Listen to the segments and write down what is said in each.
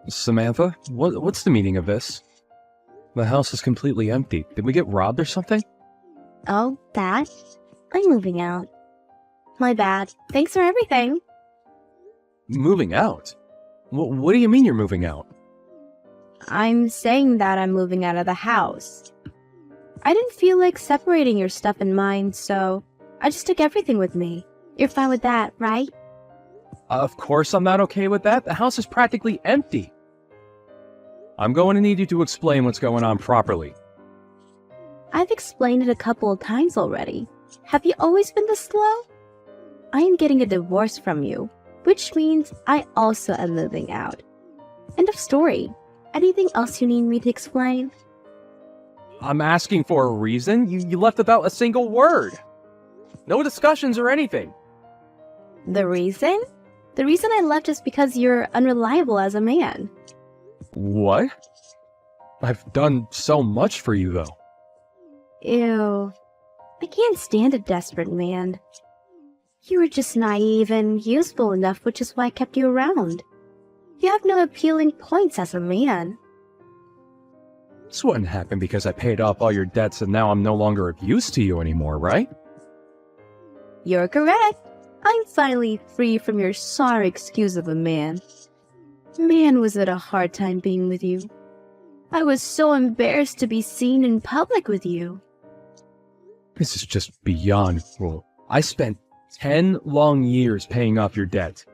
Samantha, what's the meaning of this? The house is completely empty. Did we get robbed or something? Oh, that? I'm moving out. My bad. Thanks for everything. Moving out? What do you mean you're moving out? I'm saying that I'm moving out of the house. I didn't feel like separating your stuff and mine, so I just took everything with me. You're fine with that, right? Of course I'm not okay with that. The house is practically empty. I'm going to need you to explain what's going on properly. I've explained it a couple of times already. Have you always been this slow? I am getting a divorce from you, which means I also am moving out. End of story. Anything else you need me to explain? I'm asking for a reason. You left without a single word. No discussions or anything. The reason? The reason I left is because you're unreliable as a man. What? I've done so much for you, though. Ew. I can't stand a desperate man. You were just naive and useful enough, which is why I kept you around. You have no appealing points as a man. This wouldn't happen because I paid off all your debts and now I'm no longer of use to you anymore, right? You're correct. I'm finally free from your sorry excuse of a man. Man, was it a hard time being with you. I was so embarrassed to be seen in public with you. This is just beyond cruel. I spent 10 long years paying off your debt.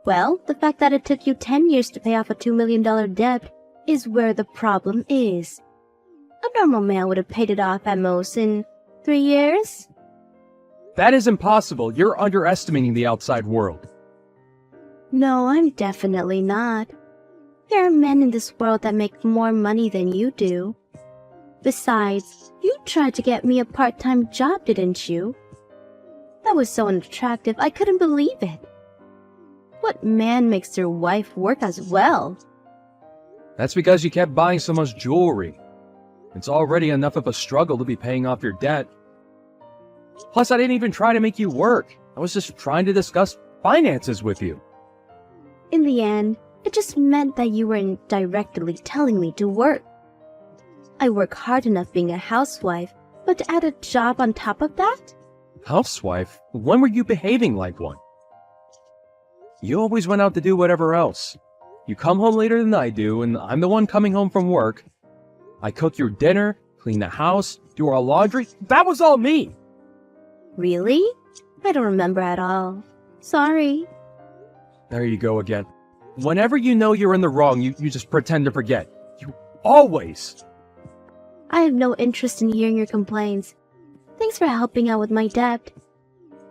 Well, the fact that it took you 10 years to pay off a $2 million debt is where the problem is. A normal man would have paid it off at most in 3 years. That is impossible. You're underestimating the outside world. No, I'm definitely not. There are men in this world that make more money than you do. Besides, you tried to get me a part-time job, didn't you? That was so unattractive, I couldn't believe it. What man makes their wife work as well? That's because you kept buying so much jewelry. It's already enough of a struggle to be paying off your debt. Plus, I didn't even try to make you work. I was just trying to discuss finances with you. In the end, it just meant that you were indirectly telling me to work. I work hard enough being a housewife, but to add a job on top of that? Housewife? When were you behaving like one? You always went out to do whatever else. You come home later than I do, and I'm the one coming home from work. I cook your dinner, clean the house, do our laundry. That was all me! Really? I don't remember at all. Sorry. There you go again. Whenever you know you're in the wrong, you just pretend to forget. You always! I have no interest in hearing your complaints. Thanks for helping out with my debt.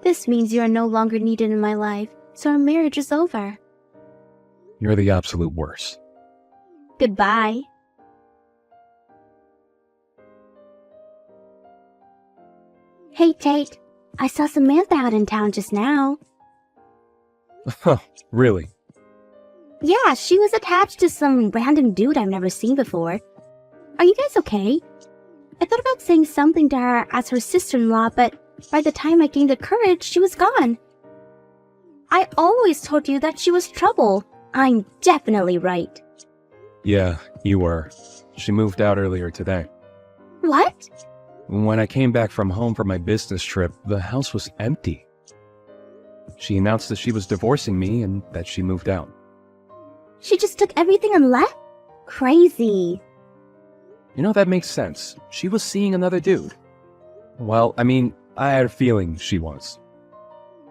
This means you are no longer needed in my life, so our marriage is over. You're the absolute worst. Goodbye. Hey, Tate. I saw Samantha out in town just now. Huh, really? Yeah, she was attached to some random dude I've never seen before. Are you guys okay? I thought about saying something to her as her sister-in-law, but by the time I gained the courage, she was gone. I always told you that she was trouble. I'm definitely right. Yeah, you were. She moved out earlier today. What? When I came back from home for my business trip, the house was empty. She announced that she was divorcing me and that she moved out. She just took everything and left? Crazy. You know, that makes sense. She was seeing another dude. Well, I mean, I had a feeling she was.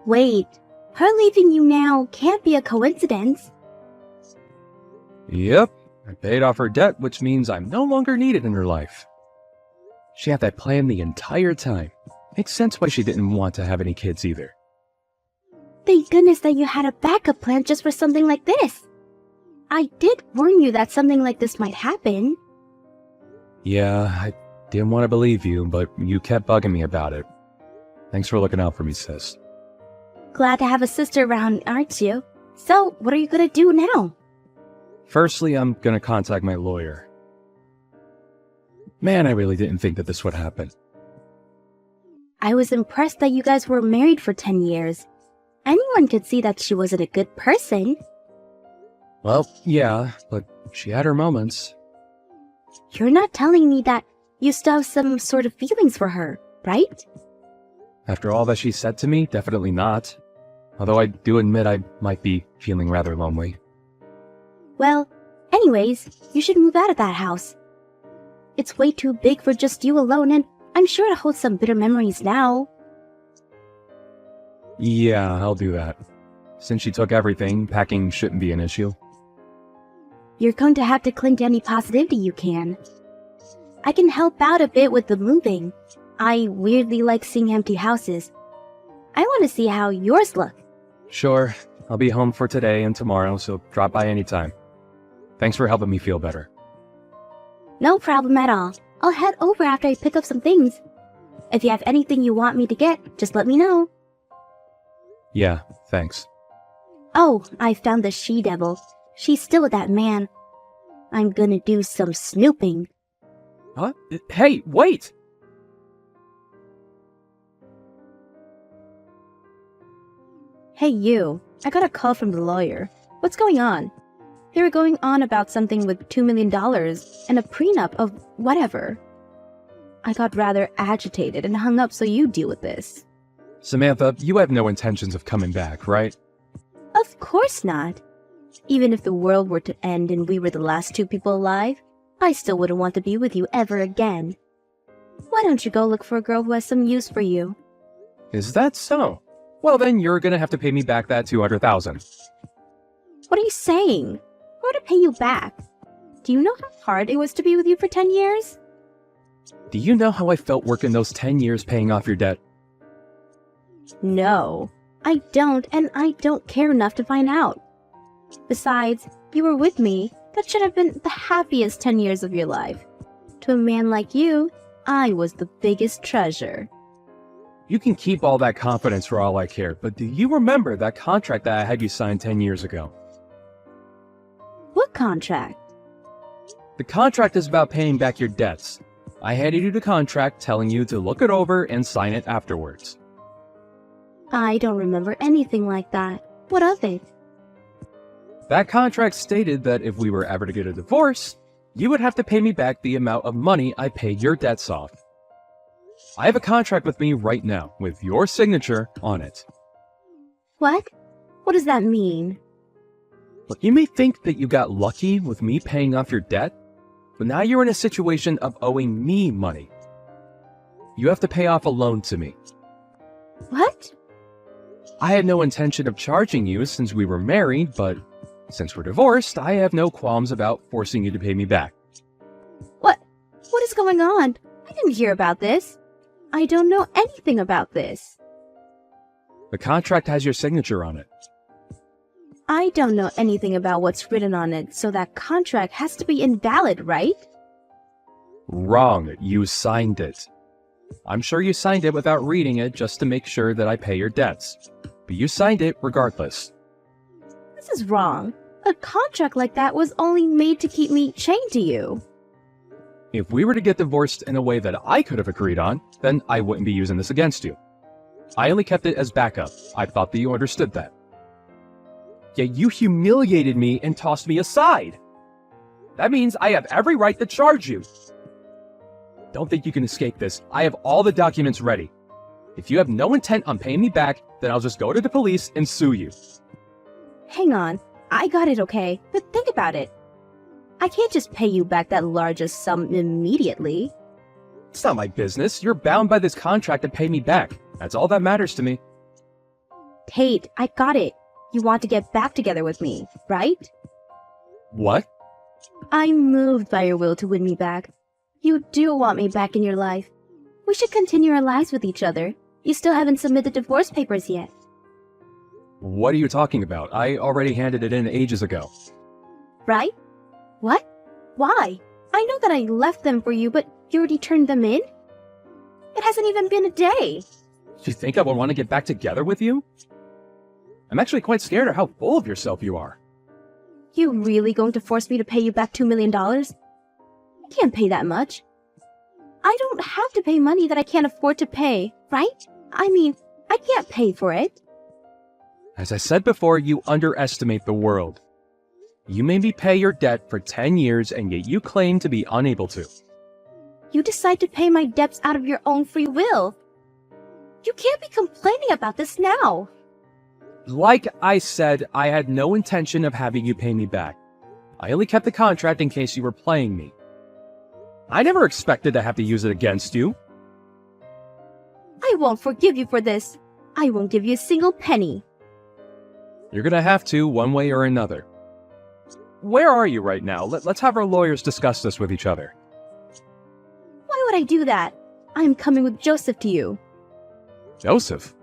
Wait, her leaving you now can't be a coincidence. Yep, I paid off her debt, which means I'm no longer needed in her life. She had that plan the entire time. Makes sense why she didn't want to have any kids either. Thank goodness that you had a backup plan just for something like this. I did warn you that something like this might happen. Yeah, I didn't want to believe you, but you kept bugging me about it. Thanks for looking out for me, sis. Glad to have a sister around, aren't you? So, what are you gonna do now? Firstly, I'm gonna contact my lawyer. Man, I really didn't think that this would happen. I was impressed that you guys were married for 10 years. Anyone could see that she wasn't a good person. Well, yeah, but she had her moments. You're not telling me that you still have some sort of feelings for her, right? After all that she said to me, definitely not. Although I do admit I might be feeling rather lonely. Well, anyways, you should move out of that house. It's way too big for just you alone, and I'm sure it holds some bitter memories now. Yeah, I'll do that. Since she took everything, packing shouldn't be an issue. You're going to have to cling to any positivity you can. I can help out a bit with the moving. I weirdly like seeing empty houses. I want to see how yours look. Sure, I'll be home for today and tomorrow, so drop by anytime. Thanks for helping me feel better. No problem at all. I'll head over after I pick up some things. If you have anything you want me to get, just let me know. Yeah, thanks. Oh, I found the she-devil. She's still with that man. I'm gonna do some snooping. Huh? Hey, wait! Hey you, I got a call from the lawyer. What's going on? They were going on about something with $2 million and a prenup of whatever. I got rather agitated and hung up, so you deal with this. Samantha, you have no intentions of coming back, right? Of course not. Even if the world were to end and we were the last two people alive, I still wouldn't want to be with you ever again. Why don't you go look for a girl who has some use for you? Is that so? Well, then you're gonna have to pay me back that $200,000. What are you saying? How to pay you back? Do you know how hard it was to be with you for 10 years? Do you know how I felt working those 10 years paying off your debt? No, I don't, and I don't care enough to find out. Besides, you were with me. That should have been the happiest 10 years of your life. To a man like you, I was the biggest treasure. You can keep all that confidence for all I care, but do you remember that contract that I had you sign 10 years ago? What contract? The contract is about paying back your debts. I handed you the contract telling you to look it over and sign it afterwards. I don't remember anything like that. What of it? That contract stated that if we were ever to get a divorce, you would have to pay me back the amount of money I paid your debts off. I have a contract with me right now, with your signature on it. What? What does that mean? Look, you may think that you got lucky with me paying off your debt, but now you're in a situation of owing me money. You have to pay off a loan to me. What? I had no intention of charging you since we were married, but since we're divorced, I have no qualms about forcing you to pay me back. What is going on? I didn't hear about this. I don't know anything about this. The contract has your signature on it. I don't know anything about what's written on it, so that contract has to be invalid, right? Wrong. You signed it. I'm sure you signed it without reading it just to make sure that I pay your debts. But you signed it regardless. This is wrong. A contract like that was only made to keep me chained to you. If we were to get divorced in a way that I could have agreed on, then I wouldn't be using this against you. I only kept it as backup. I thought that you understood that. Yet you humiliated me and tossed me aside. That means I have every right to charge you. Don't think you can escape this. I have all the documents ready. If you have no intent on paying me back, then I'll just go to the police and sue you. Hang on. I got it, okay? But think about it. I can't just pay you back that largest sum immediately. It's not my business. You're bound by this contract to pay me back. That's all that matters to me. Tate, I got it. You want to get back together with me, right? What? I'm moved by your will to win me back. You do want me back in your life. We should continue our lives with each other. You still haven't submitted divorce papers yet. What are you talking about? I already handed it in ages ago. Right? What? Why? I know that I left them for you, but you already turned them in? It hasn't even been a day. You think I would want to get back together with you? I'm actually quite scared of how full of yourself you are. You really going to force me to pay you back $2 million? I can't pay that much. I don't have to pay money that I can't afford to pay, right? I mean, I can't pay for it. As I said before, you underestimate the world. You made me pay your debt for 10 years, and yet you claim to be unable to. You decide to pay my debts out of your own free will. You can't be complaining about this now. Like I said, I had no intention of having you pay me back. I only kept the contract in case you were playing me. I never expected to have to use it against you. I won't forgive you for this. I won't give you a single penny. You're gonna have to, one way or another. Where are you right now? Let's have our lawyers discuss this with each other. Why would I do that? I'm coming with Joseph to you. Joseph?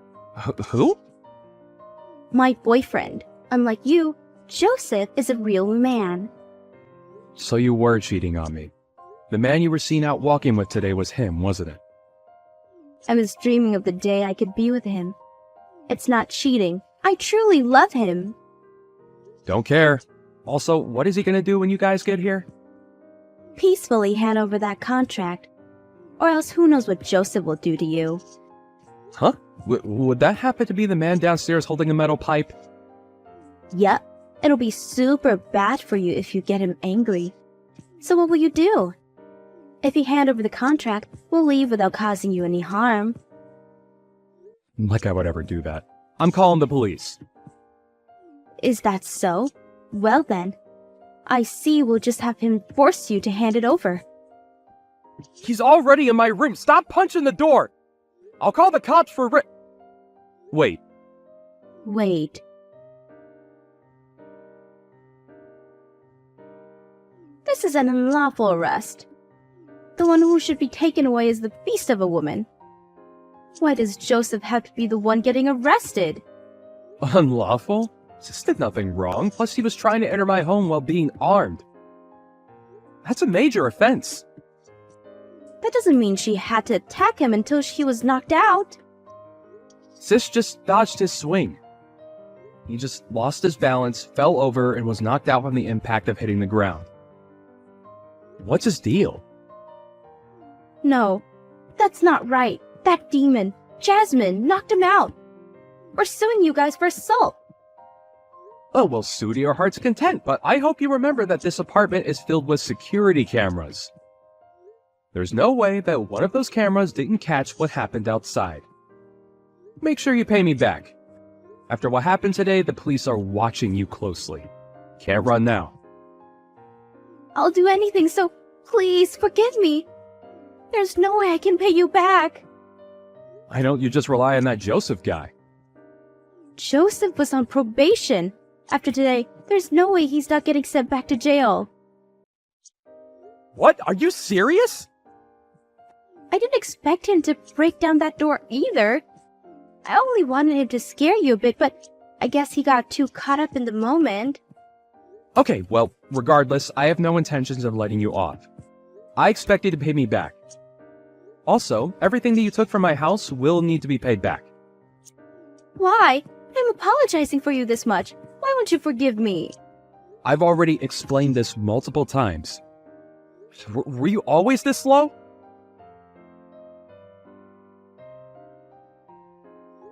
Who? My boyfriend. Unlike you, Joseph is a real man. So you were cheating on me. The man you were seen out walking with today was him, wasn't it? I was dreaming of the day I could be with him. It's not cheating. I truly love him. Don't care. Also, what is he gonna do when you guys get here? Peacefully hand over that contract. Or else who knows what Joseph will do to you. Huh? Would that happen to be the man downstairs holding a metal pipe? Yep. It'll be super bad for you if you get him angry. So what will you do? If you hand over the contract, we'll leave without causing you any harm. Like I would ever do that. I'm calling the police. Is that so? Well then, I see we'll just have him force you to hand it over. He's already in my room. Stop punching the door. I'll call the cops for Wait. Wait. This is an unlawful arrest. The one who should be taken away is the beast of a woman. Why does Joseph have to be the one getting arrested? Unlawful? Sis did nothing wrong. Plus, he was trying to enter my home while being armed. That's a major offense. That doesn't mean she had to attack him until he was knocked out. Sis just dodged his swing. He just lost his balance, fell over, and was knocked out from the impact of hitting the ground. What's his deal? No, that's not right. That demon, Jasmine, knocked him out. We're suing you guys for assault. Oh, well, sue to your heart's content, but I hope you remember that this apartment is filled with security cameras. There's no way that one of those cameras didn't catch what happened outside. Make sure you pay me back. After what happened today, the police are watching you closely. Can't run now. I'll do anything, so please forgive me. There's no way I can pay you back. Why don't you just rely on that Joseph guy? Joseph was on probation. After today, there's no way he's not getting sent back to jail. What? Are you serious? I didn't expect him to break down that door either. I only wanted him to scare you a bit, but I guess he got too caught up in the moment. Okay, well, regardless, I have no intentions of letting you off. I expect you to pay me back. Also, everything that you took from my house will need to be paid back. Why? I'm apologizing for you this much. Why won't you forgive me? I've already explained this multiple times. Were you always this slow?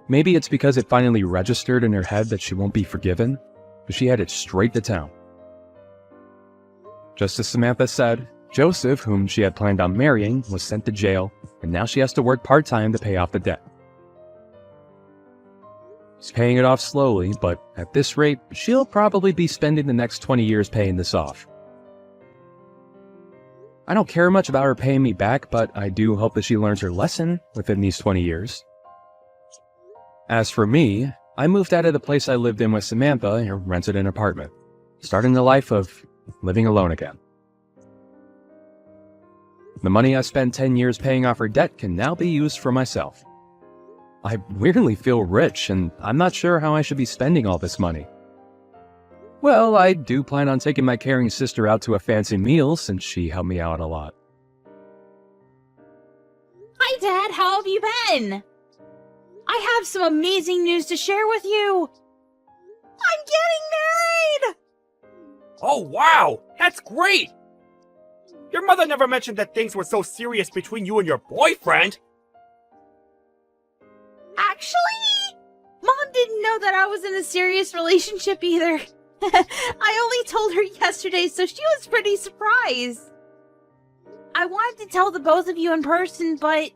Maybe it's because it finally registered in her head that she won't be forgiven, but she headed straight to town. Just as Samantha said, Joseph, whom she had planned on marrying, was sent to jail, and now she has to work part-time to pay off the debt. She's paying it off slowly, but at this rate, she'll probably be spending the next 20 years paying this off. I don't care much about her paying me back, but I do hope that she learns her lesson within these 20 years. As for me, I moved out of the place I lived in with Samantha and rented an apartment, starting the life of living alone again. The money I spent 10 years paying off her debt can now be used for myself. I weirdly feel rich, and I'm not sure how I should be spending all this money. Well, I do plan on taking my caring sister out to a fancy meal since she helped me out a lot. Hi, Dad. How have you been? I have some amazing news to share with you. I'm getting married! Oh, wow! That's great! Your mother never mentioned that things were so serious between you and your boyfriend. Actually, Mom didn't know that I was in a serious relationship either. I only told her yesterday, so she was pretty surprised. I wanted to tell the both of you in person, but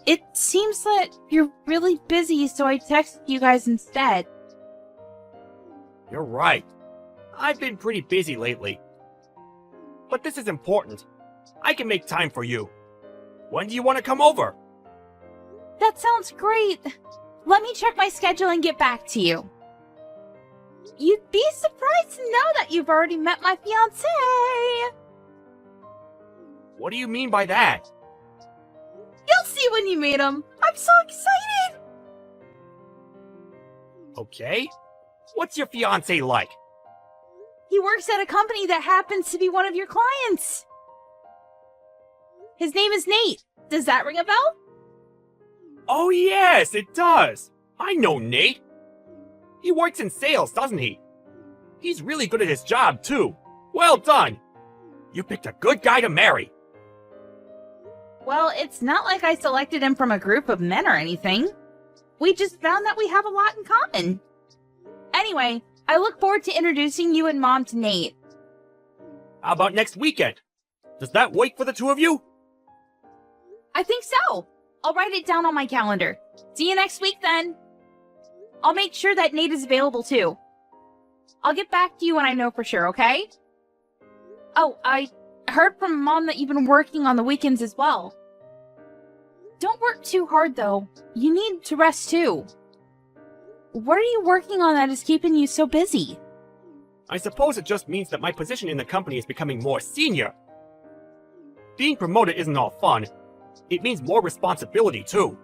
it seems that you're really busy, so I texted you guys instead. You're right. I've been pretty busy lately. But this is important. I can make time for you. When do you want to come over? That sounds great. Let me check my schedule and get back to you. You'd be surprised to know that you've already met my fiancé. What do you mean by that? You'll see when you meet him. I'm so excited. Okay. What's your fiancé like? He works at a company that happens to be one of your clients. His name is Nate. Does that ring a bell? Oh yes, it does. I know Nate. He works in sales, doesn't he? He's really good at his job, too. Well done. You picked a good guy to marry. Well, it's not like I selected him from a group of men or anything. We just found that we have a lot in common. Anyway, I look forward to introducing you and Mom to Nate. How about next weekend? Does that work for the two of you? I think so. I'll write it down on my calendar. See you next week then. I'll make sure that Nate is available too. I'll get back to you when I know for sure, okay? Oh, I heard from Mom that you've been working on the weekends as well. Don't work too hard though. You need to rest too. What are you working on that is keeping you so busy? I suppose it just means that my position in the company is becoming more senior. Being promoted isn't all fun. It means more responsibility too.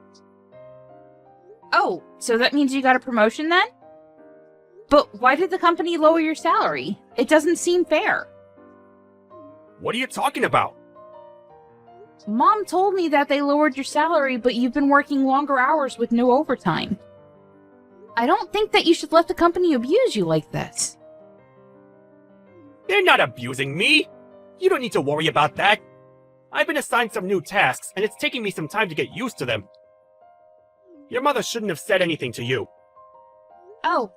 Oh, so that means you got a promotion then? But why did the company lower your salary? It doesn't seem fair. What are you talking about? Mom told me that they lowered your salary, but you've been working longer hours with no overtime. I don't think that you should let the company abuse you like this. They're not abusing me. You don't need to worry about that. I've been assigned some new tasks, and it's taking me some time to get used to them. Your mother shouldn't have said anything to you. Oh.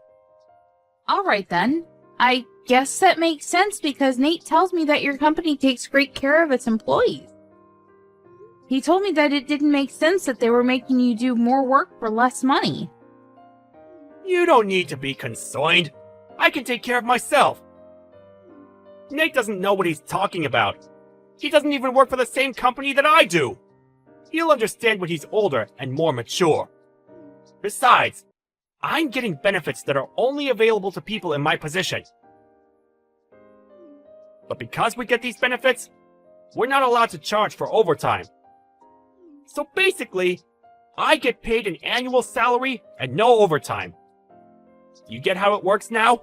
Alright then. I guess that makes sense because Nate tells me that your company takes great care of its employees. He told me that it didn't make sense that they were making you do more work for less money. You don't need to be concerned. I can take care of myself. Nate doesn't know what he's talking about. He doesn't even work for the same company that I do. He'll understand when he's older and more mature. Besides, I'm getting benefits that are only available to people in my position. But because we get these benefits, we're not allowed to charge for overtime. So basically, I get paid an annual salary and no overtime. You get how it works now?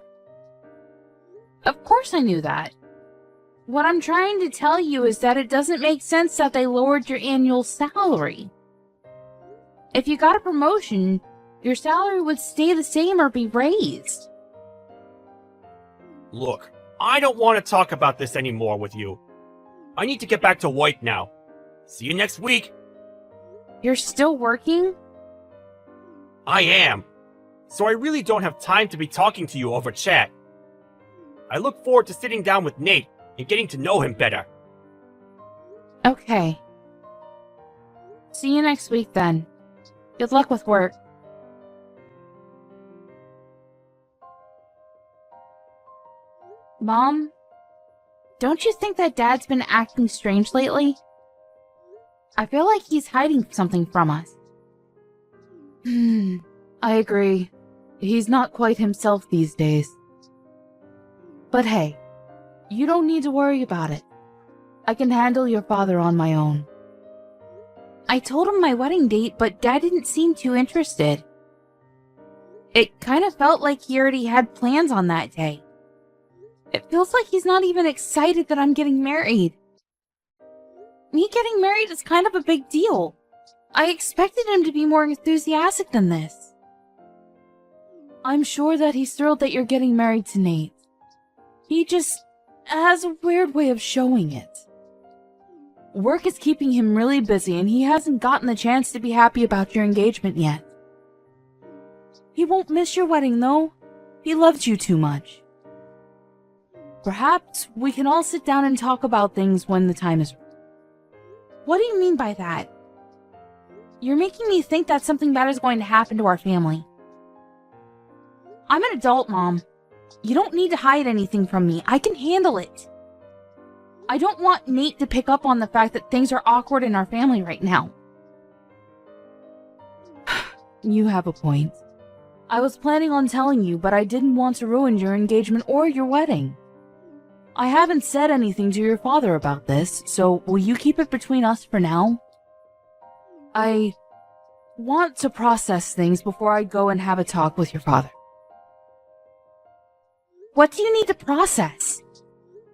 Of course I knew that. What I'm trying to tell you is that it doesn't make sense that they lowered your annual salary. If you got a promotion, your salary would stay the same or be raised. Look, I don't want to talk about this anymore with you. I need to get back to work now. See you next week. You're still working? I am. So I really don't have time to be talking to you over chat. I look forward to sitting down with Nate and getting to know him better. Okay. See you next week then. Good luck with work. Mom, don't you think that Dad's been acting strange lately? I feel like he's hiding something from us. I agree. He's not quite himself these days. But hey, you don't need to worry about it. I can handle your father on my own. I told him my wedding date, but Dad didn't seem too interested. It kind of felt like he already had plans on that day. It feels like he's not even excited that I'm getting married. Me getting married is kind of a big deal. I expected him to be more enthusiastic than this. I'm sure that he's thrilled that you're getting married to Nate. He just has a weird way of showing it. Work is keeping him really busy and he hasn't gotten the chance to be happy about your engagement yet. He won't miss your wedding though. He loves you too much. Perhaps we can all sit down and talk about things when the time is right. What do you mean by that? You're making me think that something bad is going to happen to our family. I'm an adult, Mom. You don't need to hide anything from me. I can handle it. I don't want Nate to pick up on the fact that things are awkward in our family right now. You have a point. I was planning on telling you, but I didn't want to ruin your engagement or your wedding. I haven't said anything to your father about this, so will you keep it between us for now? I want to process things before I go and have a talk with your father. What do you need to process?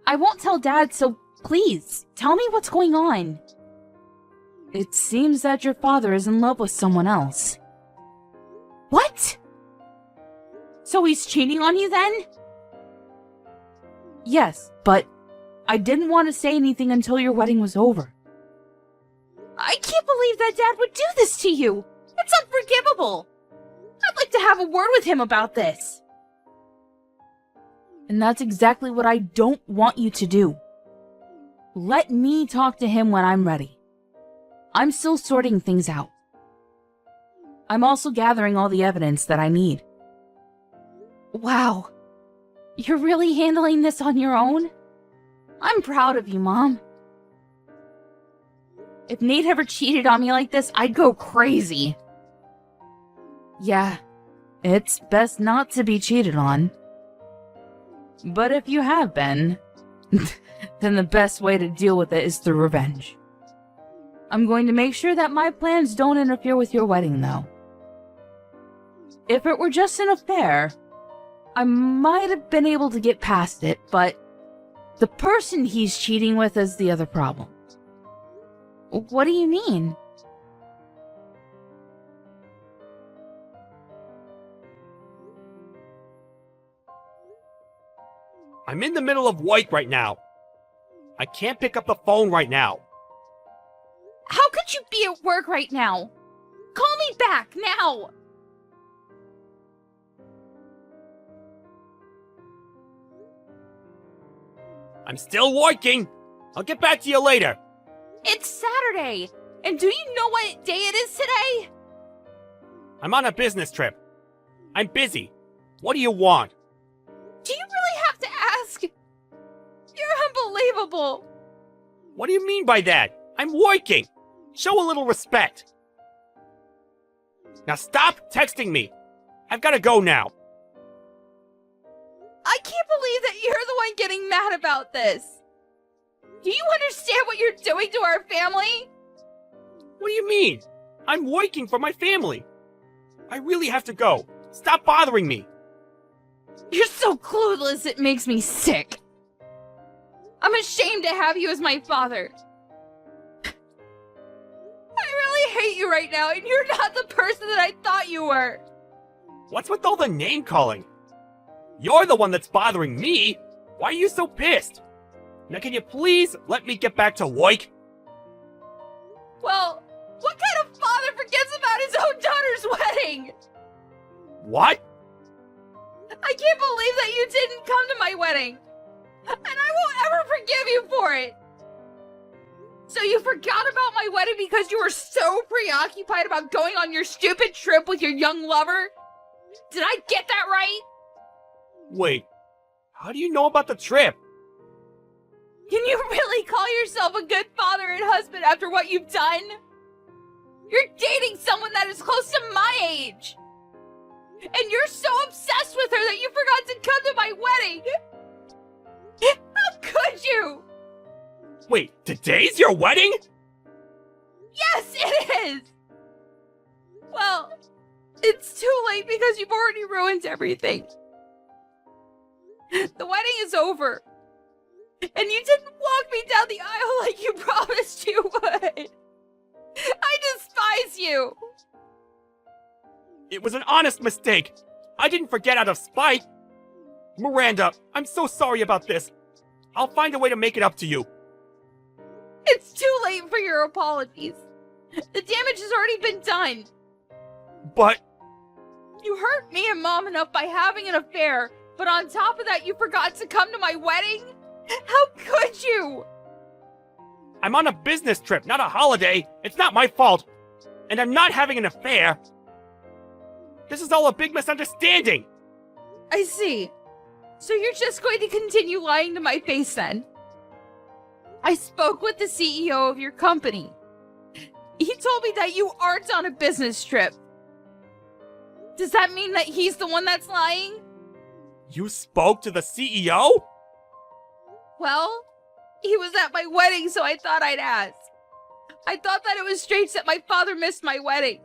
I won't tell Dad, so please, tell me what's going on. It seems that your father is in love with someone else. What? So he's cheating on you then? Yes, but I didn't want to say anything until your wedding was over. I can't believe that Dad would do this to you. It's unforgivable. I'd like to have a word with him about this. And that's exactly what I don't want you to do. Let me talk to him when I'm ready. I'm still sorting things out. I'm also gathering all the evidence that I need. Wow. You're really handling this on your own? I'm proud of you, Mom. If Nate ever cheated on me like this, I'd go crazy. Yeah, it's best not to be cheated on. But if you have been, then the best way to deal with it is through revenge. I'm going to make sure that my plans don't interfere with your wedding, though. If it were just an affair, I might have been able to get past it, but the person he's cheating with is the other problem. What do you mean? I'm in the middle of work right now. I can't pick up the phone right now. How could you be at work right now? Call me back now! I'm still working. I'll get back to you later. It's Saturday! And do you know what day it is today? I'm on a business trip. I'm busy. What do you want? Do you really have to ask? You're unbelievable! What do you mean by that? I'm working. Show a little respect. Now stop texting me. I've got to go now. I can't believe that you're the one getting mad about this. Do you understand what you're doing to our family? What do you mean? I'm working for my family. I really have to go. Stop bothering me. You're so clueless, it makes me sick. I'm ashamed to have you as my father. I really hate you right now, and you're not the person that I thought you were. What's with all the name calling? You're the one that's bothering me. Why are you so pissed? Now can you please let me get back to work? Well, what kind of father forgets about his own daughter's wedding? What? I can't believe that you didn't come to my wedding. And I won't ever forgive you for it. So you forgot about my wedding because you were so preoccupied about going on your stupid trip with your young lover? Did I get that right? Wait, how do you know about the trip? Can you really call yourself a good father and husband after what you've done? You're dating someone that is close to my age. And you're so obsessed with her that you forgot to come to my wedding. How could you? Wait, today's your wedding? Yes, it is! Well, it's too late because you've already ruined everything. The wedding is over. And you didn't walk me down the aisle like you promised you would. I despise you. It was an honest mistake. I didn't forget out of spite. Miranda, I'm so sorry about this. I'll find a way to make it up to you. It's too late for your apologies. The damage has already been done. But You hurt me and Mom enough by having an affair, But on top of that, you forgot to come to my wedding? How could you? I'm on a business trip, not a holiday. It's not my fault. And I'm not having an affair. This is all a big misunderstanding. I see. So you're just going to continue lying to my face then? I spoke with the CEO of your company. He told me that you aren't on a business trip. Does that mean that he's the one that's lying? You spoke to the CEO? Well, he was at my wedding, so I thought I'd ask. I thought that it was strange that my father missed my wedding.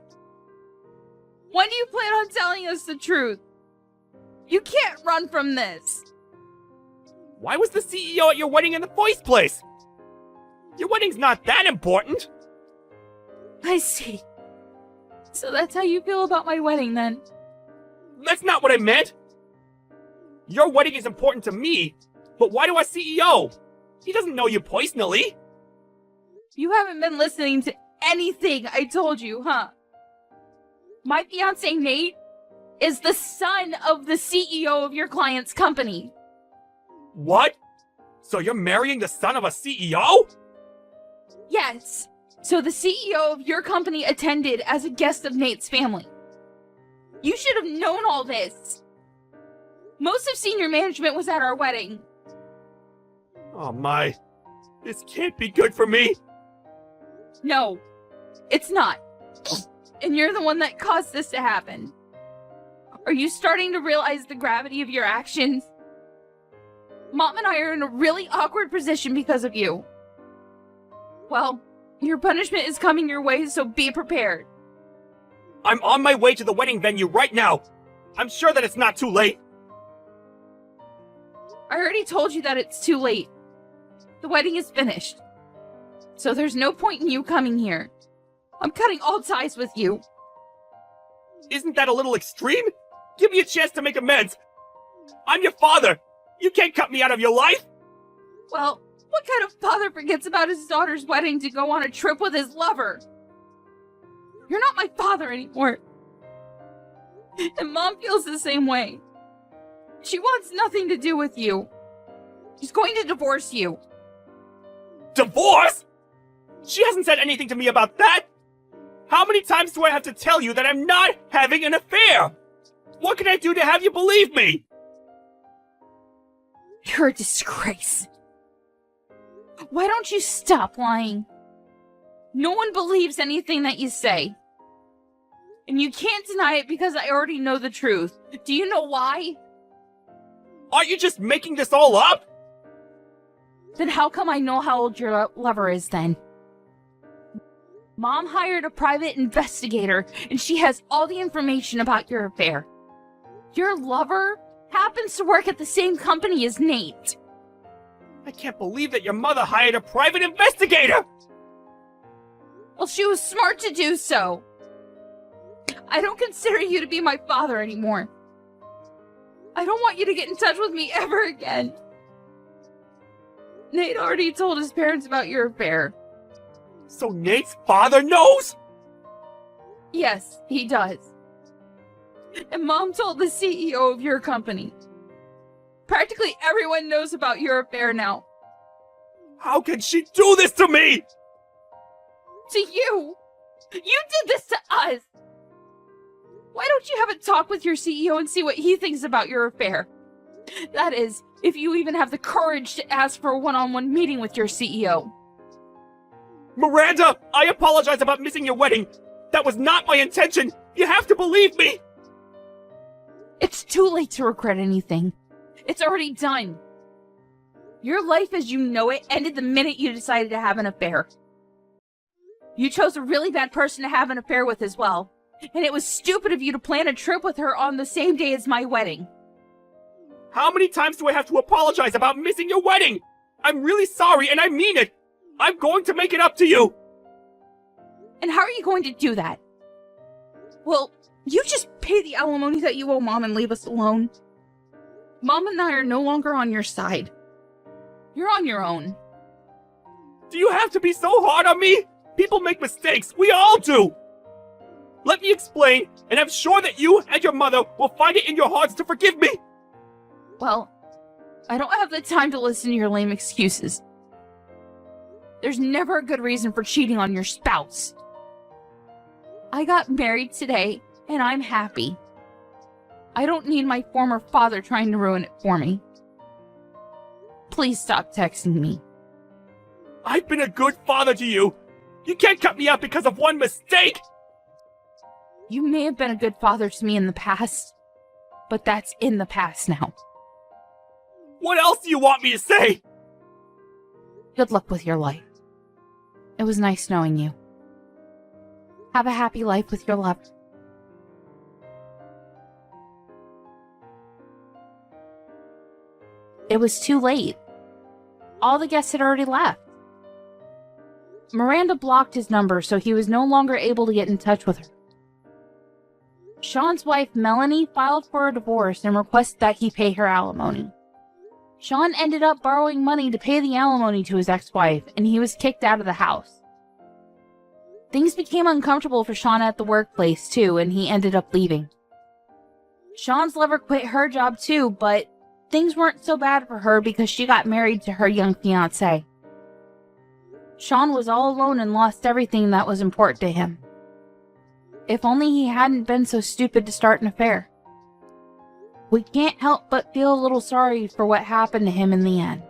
When do you plan on telling us the truth? You can't run from this. Why was the CEO at your wedding in the first place? Your wedding's not that important. I see. So that's how you feel about my wedding then? That's not what I meant. Your wedding is important to me, but why to our CEO? He doesn't know you personally. You haven't been listening to anything I told you, huh? My fiancé Nate is the son of the CEO of your client's company. What? So you're marrying the son of a CEO? Yes. So the CEO of your company attended as a guest of Nate's family. You should have known all this. Most of senior management was at our wedding. Oh my. This can't be good for me. No, it's not. And you're the one that caused this to happen. Are you starting to realize the gravity of your actions? Mom and I are in a really awkward position because of you. Well, your punishment is coming your way, so be prepared. I'm on my way to the wedding venue right now. I'm sure that it's not too late. I already told you that it's too late. The wedding is finished. So there's no point in you coming here. I'm cutting all ties with you. Isn't that a little extreme? Give me a chance to make amends. I'm your father. You can't cut me out of your life. Well, what kind of father forgets about his daughter's wedding to go on a trip with his lover? You're not my father anymore. And Mom feels the same way. She wants nothing to do with you. She's going to divorce you. Divorce? She hasn't said anything to me about that. How many times do I have to tell you that I'm not having an affair? What can I do to have you believe me? You're a disgrace. Why don't you stop lying? No one believes anything that you say. And you can't deny it because I already know the truth. Do you know why? Aren't you just making this all up? Then how come I know how old your lover is then? Mom hired a private investigator, and she has all the information about your affair. Your lover happens to work at the same company as Nate. I can't believe that your mother hired a private investigator! Well, she was smart to do so. I don't consider you to be my father anymore. I don't want you to get in touch with me ever again. Nate already told his parents about your affair. So Nate's father knows? Yes, he does. And Mom told the CEO of your company. Practically everyone knows about your affair now. How can she do this to me? To you? You did this to us! Why don't you have a talk with your CEO and see what he thinks about your affair? That is, if you even have the courage to ask for a one-on-one meeting with your CEO. Miranda, I apologize about missing your wedding. That was not my intention. You have to believe me. It's too late to regret anything. It's already done. Your life as you know it ended the minute you decided to have an affair. You chose a really bad person to have an affair with as well. And it was stupid of you to plan a trip with her on the same day as my wedding. How many times do I have to apologize about missing your wedding? I'm really sorry and I mean it. I'm going to make it up to you. And how are you going to do that? Well, you just pay the alimony that you owe Mom and leave us alone. Mom and I are no longer on your side. You're on your own. Do you have to be so hard on me? People make mistakes. We all do. Let me explain, and I'm sure that you and your mother will find it in your hearts to forgive me. Well, I don't have the time to listen to your lame excuses. There's never a good reason for cheating on your spouse. I got married today, and I'm happy. I don't need my former father trying to ruin it for me. Please stop texting me. I've been a good father to you. You can't cut me out because of one mistake. You may have been a good father to me in the past, but that's in the past now. What else do you want me to say? Good luck with your life. It was nice knowing you. Have a happy life with your lover. It was too late. All the guests had already left. Miranda blocked his number, so he was no longer able to get in touch with her. Sean's wife, Melanie, filed for a divorce and requested that he pay her alimony. Sean ended up borrowing money to pay the alimony to his ex-wife, and he was kicked out of the house. Things became uncomfortable for Sean at the workplace, too, and he ended up leaving. Sean's lover quit her job, too, but things weren't so bad for her because she got married to her young fiancé. Sean was all alone and lost everything that was important to him. If only he hadn't been so stupid to start an affair. We can't help but feel a little sorry for what happened to him in the end.